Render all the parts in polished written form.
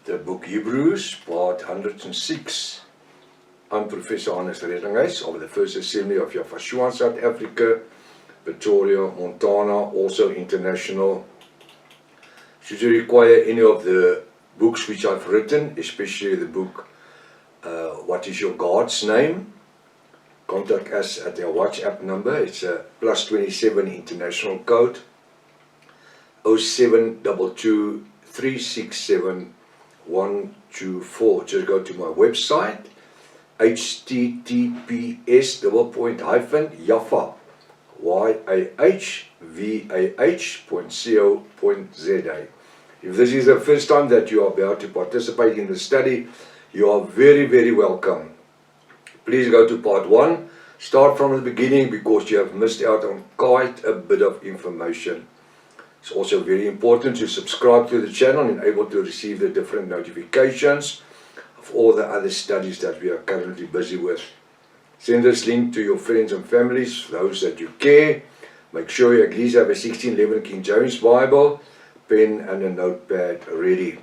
the book Hebrews, part 106. I'm Professor Hannes Redinghuis of the First Assembly of Yafashua, South Africa, Pretoria, Montana, also international. Should you require any of the books which I've written, especially the book What is Your God's Name? Contact us at our WhatsApp number. It's a +27 international code 0722 367 124. Just go to my website, https://Yaffa, YAHVAH.co.za. If this is the first time that you are about to participate in the study, you are very, very welcome. Please go to part 1. Start from the beginning because you have missed out on quite a bit of information. It's also very important to subscribe to the channel and able to receive the different notifications of all the other studies that we are currently busy with. Send this link to your friends and families, those that you care. Make sure you at least have a 1611 King James Bible, pen and a notepad ready.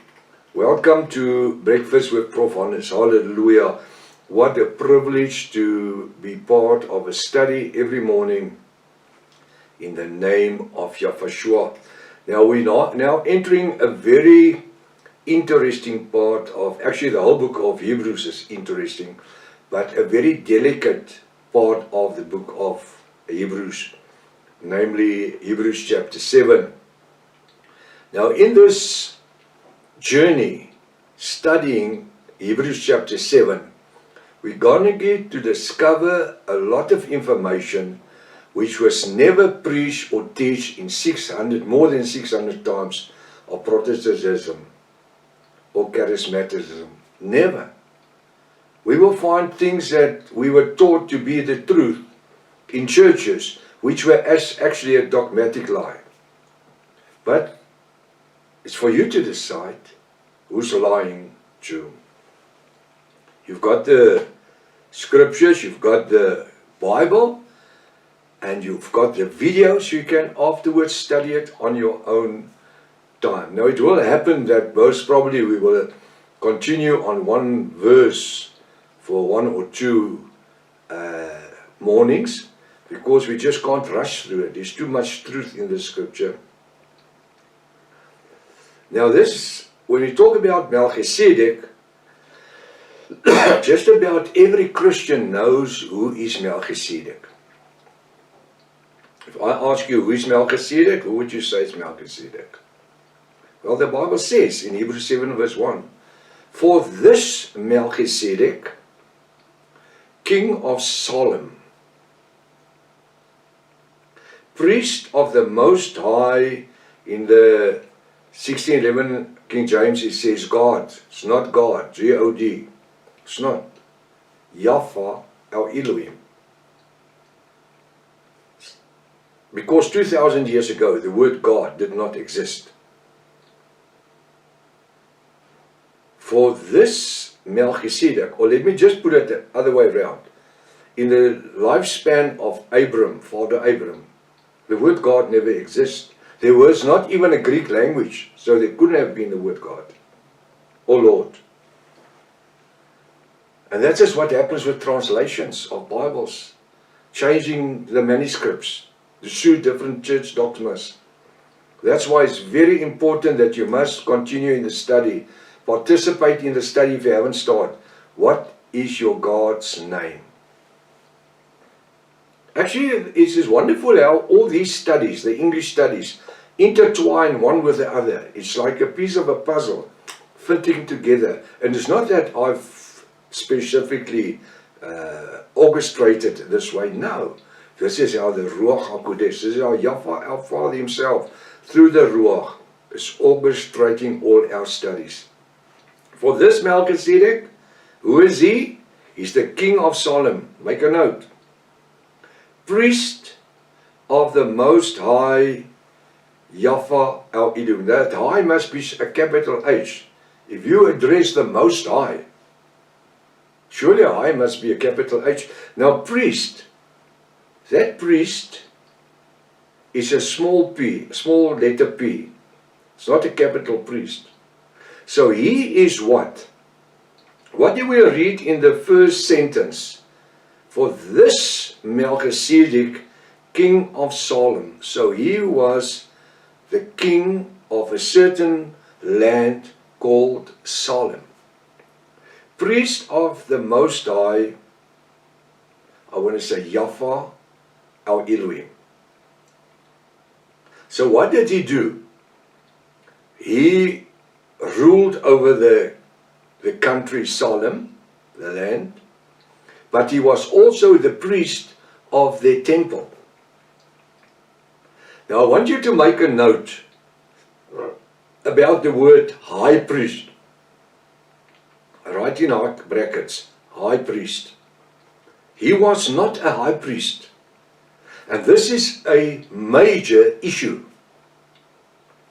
Welcome to Breakfast with Prof. Hannes. Hallelujah. What a privilege to be part of a study every morning in the name of Yafashua. Now we're now entering a very interesting part of, actually the whole book of Hebrews is interesting, but a very delicate part of the book of Hebrews, namely Hebrews chapter 7. Now in this journey, studying Hebrews chapter 7, we're going to get to discover a lot of information which was never preached or taught in more than 600 times of Protestantism or Charismatism. Never. We will find things that we were taught to be the truth in churches, which were actually a dogmatic lie. But it's for you to decide who's lying to. You've got the scriptures, you've got the Bible, and you've got the videos. You can afterwards study it on your own time. Now it will happen that most probably we will continue on one verse for 1 or 2 mornings, because we just can't rush through it. There's too much truth in the scripture. Now this, when we talk about Melchizedek, just about every Christian knows who is Melchizedek. If I ask you who is Melchizedek, who would you say is Melchizedek? Well, the Bible says in Hebrews 7 verse 1, for this Melchizedek, king of Salem, priest of the Most High. In the 1611 King James it says God. It's not God, G-O-D. It's not. Yaffa our Elohim. Because 2,000 years ago the word God did not exist. For this Melchizedek, or let me just put it the other way around. In the lifespan of Abram, Father Abram, the word God never exists. There was not even a Greek language, so there couldn't have been the word God or Lord. And that's just what happens with translations of Bibles, changing the manuscripts to suit different church dogmas. That's why it's very important that you must continue in the study. Participate in the study if you haven't started. What is your God's name? Actually, it is wonderful how all these studies, the English studies, intertwine one with the other. It's like a piece of a puzzle fitting together. And it's not that I've specifically orchestrated this way. No. This is how the Ruach HaKodesh, this is how Yaffa, our Father himself, through the Ruach, is orchestrating all our studies. For this Melchizedek, who is he? He's the king of Salem. Make a note. Priest of the Most High, Yaffa our Elohim. That high must be a capital H. If you address the Most High, surely high must be a capital H. Now priest, that priest is a small p, small letter p. It's not a capital priest. So he is what? What do we read in the first sentence? For this Melchizedek, king of Salem. So he was the king of a certain land called Salem. Priest of the Most High, I want to say Yahweh, our Elohim. So what did he do? He ruled over the country Salem, the land, but he was also the priest of their temple. Now I want you to make a note about the word high priest. Right in brackets, high priest. He was not a high priest. And this is a major issue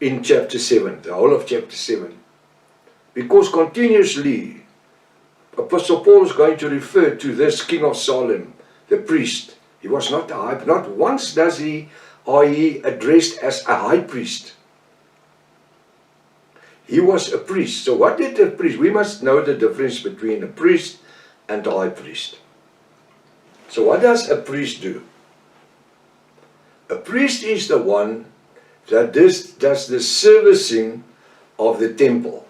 in chapter 7, the whole of chapter 7. Because continuously, Apostle Paul is going to refer to this king of Salem, the priest. He was not a high, not once does he addressed as a high priest. He was a priest. So what did a priest? We must know the difference between a priest and a high priest. So what does a priest do? A priest is the one that does the servicing of the temple.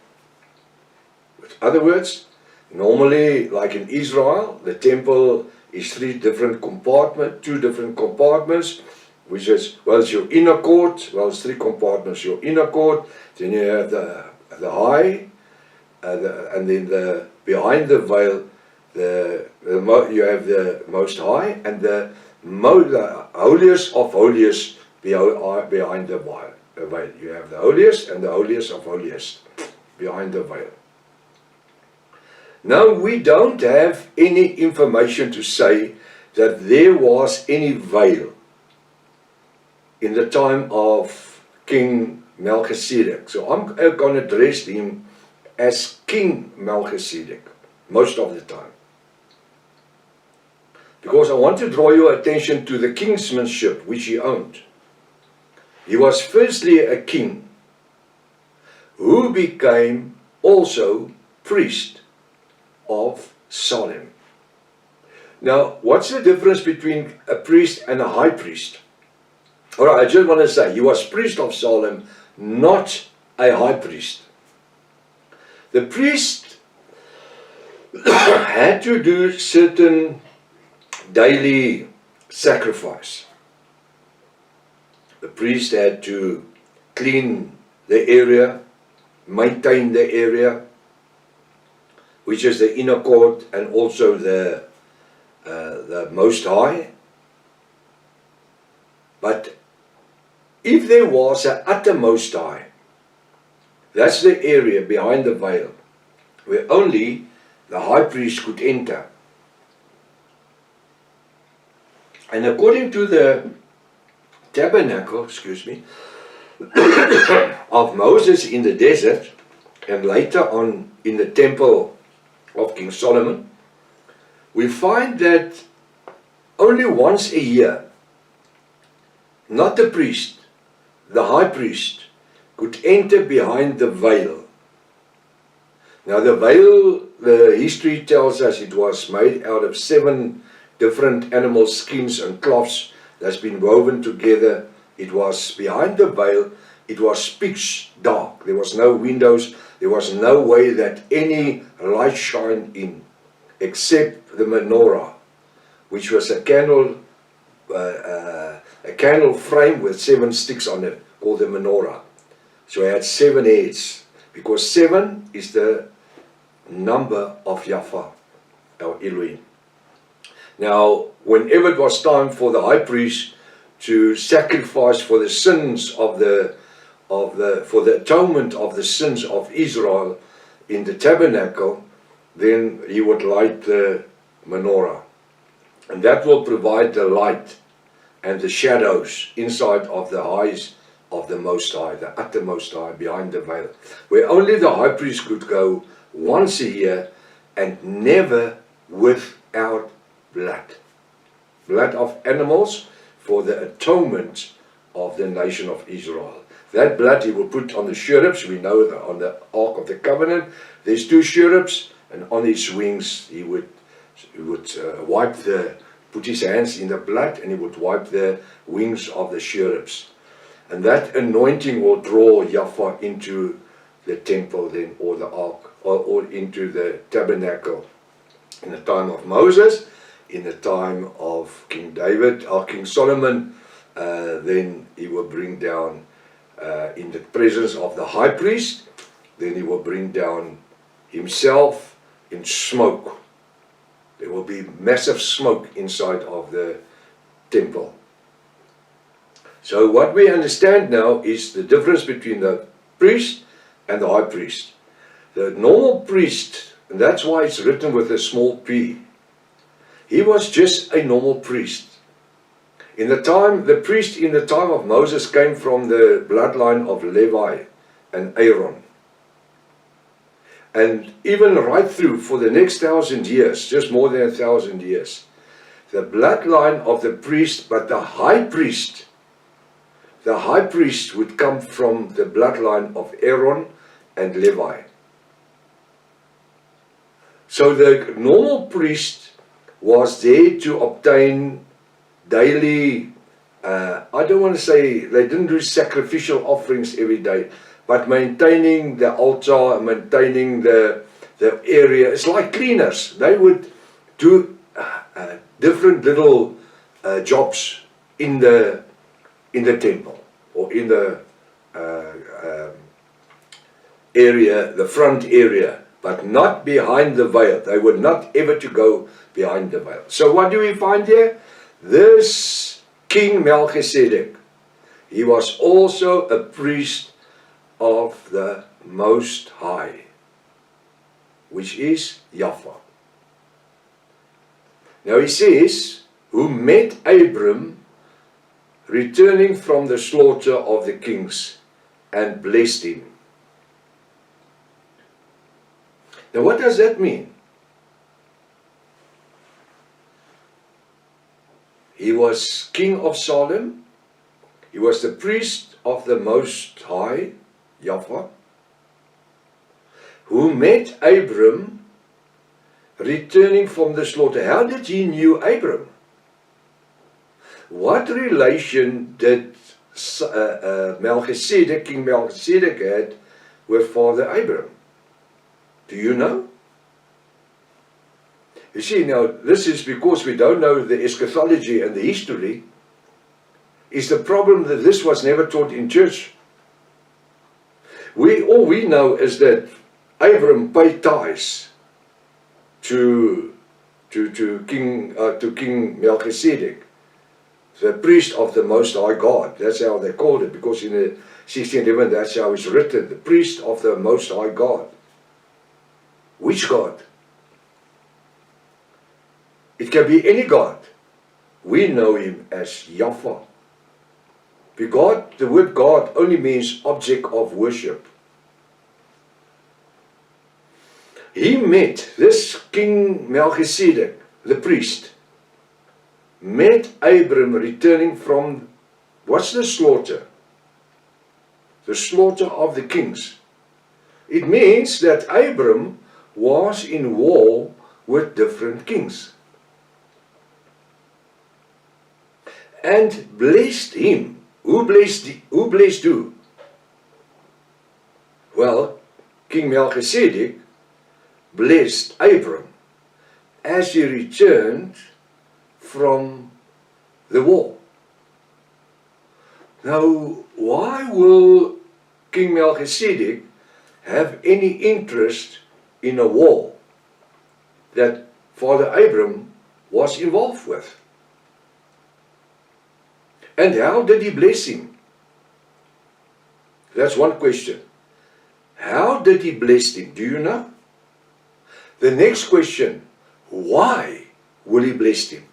In other words, normally, like in Israel, the temple is two different compartments, which is, well, it's your inner court, well, it's 3 compartments, your inner court, then you have the high, and then behind the veil, you have the Most High, and the holiest of holiest behind the veil. You have the holiest and the holiest of holiest behind the veil. Now, we don't have any information to say that there was any veil in the time of King Melchizedek. So I'm going to address him as King Melchizedek most of the time. Because I want to draw your attention to the kingsmanship which he owned. He was firstly a king who became also priest of Salem. Now, what's the difference between a priest and a high priest? Alright, I just want to say, he was priest of Salem, not a high priest. The priest had to do certain daily sacrifice. The priest had to clean the area, maintain the area, which is the inner court and also the Most High. But if there was an uttermost high, that's the area behind the veil where only the high priest could enter. And according to the tabernacle, of Moses in the desert, and later on in the temple of King Solomon, we find that only once a year, not the priest, the high priest, could enter behind the veil. Now the veil, the history tells us it was made out of 7 different animal skins and cloths that's been woven together. It was behind the veil, it was pitch dark. There was no windows, there was no way that any light shined in, except the menorah, which was a candle frame with 7 sticks on it, called the menorah. So it had 7 heads, because 7 is the number of Yahweh, our Elohim. Now, whenever it was time for the high priest to sacrifice for the sins for the atonement of the sins of Israel in the tabernacle, then he would light the menorah. And that will provide the light and the shadows inside of the eyes of the Most High, the uttermost high, behind the veil, where only the high priest could go once a year and never without blood. Blood of animals for the atonement of the nation of Israel. That blood he will put on the cherubs. We know that on the Ark of the Covenant, there's 2 cherubs, and on his wings he would put his hands in the blood, and he would wipe the wings of the cherubs. And that anointing will draw Yahweh into the temple then, or the ark, or into the tabernacle. In the time of Moses, in the time of King David or King Solomon, then he will bring down in the presence of the high priest, then he will bring down himself in smoke. There will be massive smoke inside of the temple. So what we understand now is the difference between the priest and the high priest. The normal priest, and that's why it's written with a small p, he was just a normal priest. The priest in the time of Moses came from the bloodline of Levi and Aaron. And even right through for the next 1,000 years, just more than 1,000 years, the bloodline of the priest, but the high priest would come from the bloodline of Aaron and Levi. So the normal priest was there to obtain daily, I don't want to say, they didn't do sacrificial offerings every day, but maintaining the altar, maintaining the area. It's like cleaners. They would do different little jobs in the temple, or in the area, the front area, but not behind the veil. They were not ever to go behind the veil. So what do we find here? This King Melchizedek, he was also a priest of the Most High, which is Yahweh. Now he says, who met Abram returning from the slaughter of the kings and blessed him. Now what does that mean? He was king of Salem. He was the priest of the Most High, Yahweh, who met Abram returning from the slaughter. How did he knew Abram? What relation did Melchizedek, King Melchizedek, had with Father Abram? Do you know? You see, now, this is because we don't know the eschatology and the history, is the problem that this was never taught in church. All we know is that Abram paid tithes to King Melchizedek, the priest of the Most High God. That's how they called it, because in the 1611 that's how it's written, the priest of the Most High God. Which God? It can be any God. We know him as Yahweh. Because the word God only means object of worship. He met, this King Melchizedek, the priest, met Abram returning from, what's the slaughter? The slaughter of the kings. It means that Abram was in war with different kings. And blessed him. Who blessed who? Well, King Melchizedek blessed Abram as he returned from the war. Now, why will King Melchizedek have any interest in a war that Father Abram was involved with? And how did he bless him? That's one question. How did he bless him? Do you know? The next question, why will he bless him?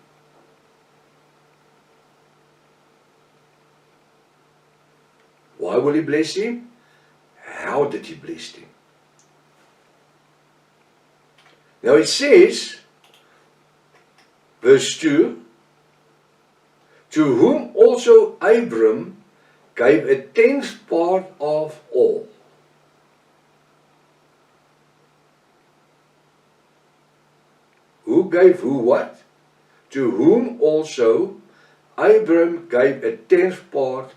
Why will he bless him? How did he bless him? Now it says, verse 2, to whom also Abram gave a tenth part of all. Who gave who what? To whom also Abram gave a tenth part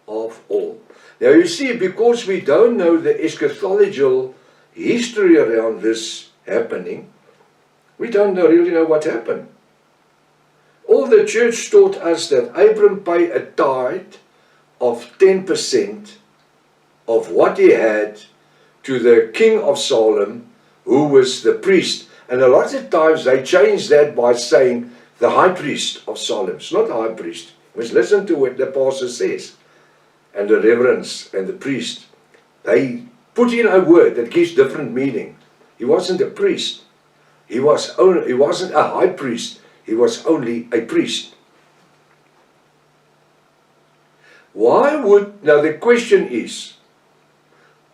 of all. Now you see, because we don't know the eschatological history around this happening, we don't really know what happened. All the church taught us that Abram paid a tithe of 10% of what he had to the king of Salem, who was the priest. And a lot of times they change that by saying the high priest of Salem. It's not the high priest. You must listen to what the pastor says. And the reverends and the priest, they put in a word that gives different meaning. He wasn't a priest. He wasn't a high priest. He was only a priest. Now the question is,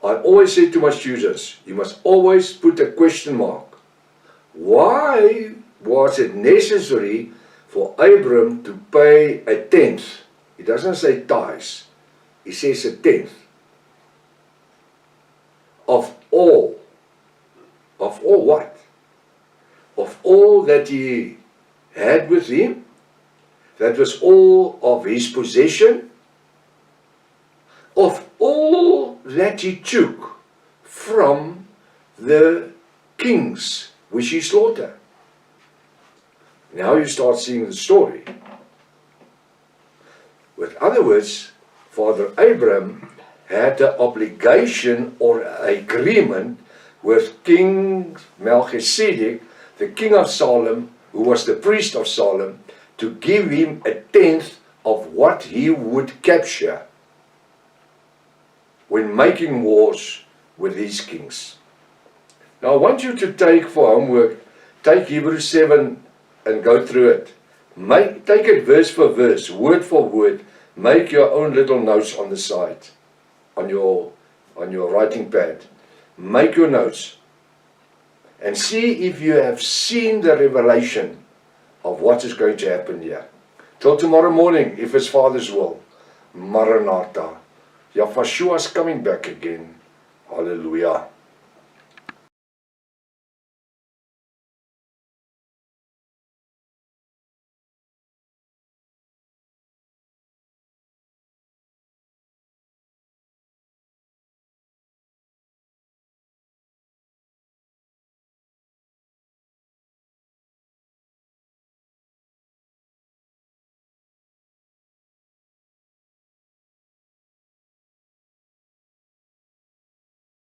I always say to my students, you must always put a question mark. Why was it necessary for Abram to pay a tenth? He doesn't say tithes. He says a tenth of all. Of all what? Of all that he had with him. That was all of his possession. Of all that he took from the kings which he slaughtered. Now you start seeing the story. With other words, Father Abraham had an obligation or agreement with King Melchizedek, the king of Salem, who was the priest of Salem, to give him a tenth of what he would capture when making wars with these kings. Now I want you to take for homework, take Hebrews 7 and go through it. Take it verse for verse, word for word. Make your own little notes on the side, on your writing pad. Make your notes and see if you have seen the revelation of what is going to happen here. Till tomorrow morning, if it's Father's will. Maranatha. Yahshua is coming back again. Hallelujah.